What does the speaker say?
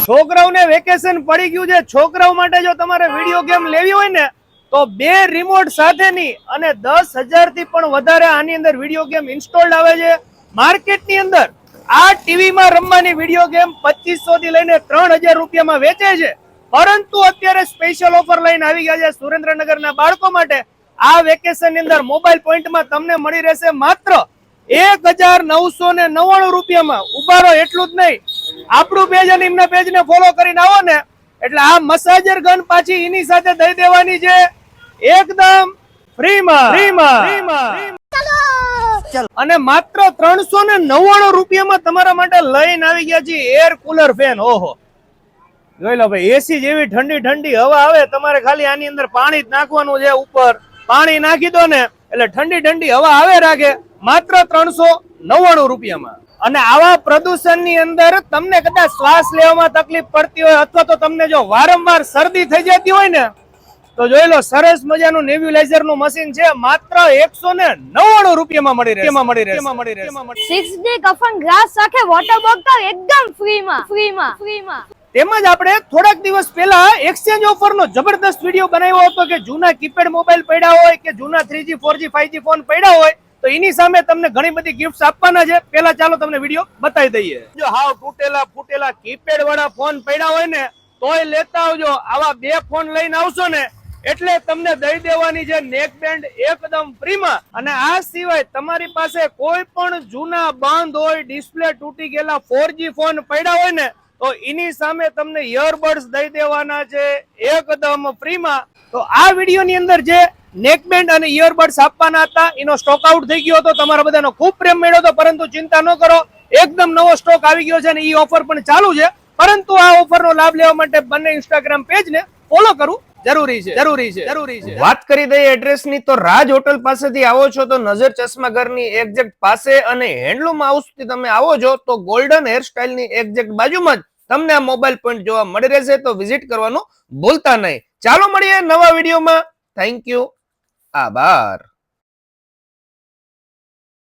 છોકરાઓને વેકેશન પડી ગયું છે, છોકરાઓ માટે જો તમારે વિડીયો ગેમ લેવી હોય ને તો 2 રિમોટ સાથેની અને 10,000 થી પણ વધારે આની અંદર વિડીયો ગેમ ઇન્સ્ટોલ્ડ આવે છે. માર્કેટની અંદર આ ટીવીમાં રમવાની વિડીયો ગેમ 2500 થી લઈને 3000 રૂપિયામાં વેચે છે, પરંતુ અત્યારે સ્પેશિયલ ઓફર લઈને આવી ગયા છે સુરેન્દ્રનગરના બાળકો માટે. આ વેકેશન ની અંદર મોબાઈલ પોઈન્ટમાં તમને મળી રહેશે માત્ર 1999 રૂપિયામાં. ઉભારો એટલું જ નહીં, આપણું પેજ અને એમના પેજ ને ફોલો કરીને આવો ને એટલે આ મસાજર ગન પાછી એની સાથે દઈ દેવાની છે એકદમ ફ્રીમાં. અને માત્ર 399 રૂપિયામાં તમારા માટે લઈને આવી ગયા છે એર કુલર ફેન. ઓહો, જોઈ લો ભાઈ, એસી જેવી ઠંડી ઠંડી હવા આવે. તમારે ખાલી આની અંદર પાણી જ નાખવાનું છે. ઉપર પાણી નાખી દો ને એટલે ઠંડી ઠંડી હવા આવે રાખે, માત્ર 399 રૂપિયામાં. અને આવા પ્રદૂષણની અંદર તમને કદાચ શ્વાસ લેવામાં તકલીફ પડતી હોય અથવા તો તમને જો વારંવાર શરદી થઈ જતી હોય ને તો જોઈ લો, સરસ મજાનું નેબ્યુલાઇઝર નું મશીન છે, માત્ર 199 રૂપિયામાં મળી રહેશે. 6D કફન ગ્લાસ સાથે વોટર બોટલ એકદમ ફ્રીમાં. તેમજ આપણે થોડાક દિવસ પહેલા એક્સચેન્જ ઓફર નો જબરદસ્ત વિડીયો બનાવ્યો હતો કે જૂના કીપેડ મોબાઈલ પડ્યા હોય કે જૂના 3G 4G 5G ફોન પડ્યા હોય તો એની સામે તમને ઘણી બધી ગિફ્ટ આપવાના છે. પેલા ચાલો તમને વિડીયો બતાવી દઈએ. જો હાવ તૂટેલા ફૂટેલા કીપેડ વાળા ફોન પડ્યા હોય ને તોય લેતા આવજો. આવા 2 ફોન લઈને આવશો ને એટલે તમને દઈ દેવાની છે નેક બેન્ડ એકદમ ફ્રીમાં. અને આ સિવાય તમારી પાસે કોઈ પણ જૂના બંધ હોય, ડિસ્પ્લે તૂટી ગયેલા 4G ફોન પડ્યા હોય ને તો એની સામે તમને ઇયરબડ્સ દઈ દેવાના છે એકદમ ફ્રીમાં. તો આ વિડીયો ની અંદર જે નેકબેન્ડ અને ઇયરબડ્સ આપવાના હતા એનો સ્ટોક આઉટ થઈ ગયો હતો. તમારા બધાનો ખૂબ પ્રેમ મળ્યો હતો, પરંતુ ચિંતા ન કરો, એકદમ નવો સ્ટોક આવી ગયો છે અને એ ઓફર પણ ચાલુ છે. પરંતુ આ ઓફરનો લાભ લેવા માટે બંને ઇન્સ્ટાગ્રામ પેજને ફોલો કરવું જરૂરી છે. વાત કરી દઈએ એડ્રેસ ની તો રાજ હોટલ પાસેથી આવો છો તો નજર ચશ્મા ઘરની એક્ઝેક્ટ પાસે, અને હેન્ડલૂમ હાઉસ થી તમે આવો છો તો ગોલ્ડન હેરસ્ટાઇલ ની એક્ઝેક્ટ બાજુમાં જ તમને આ મોબાઈલ પોઈન્ટ જોવા મળી રહેશે. તો વિઝિટ કરવાનું ભૂલતા નહીં. ચાલો મળીએ નવા વિડીયોમાં. Thank you. આભાર.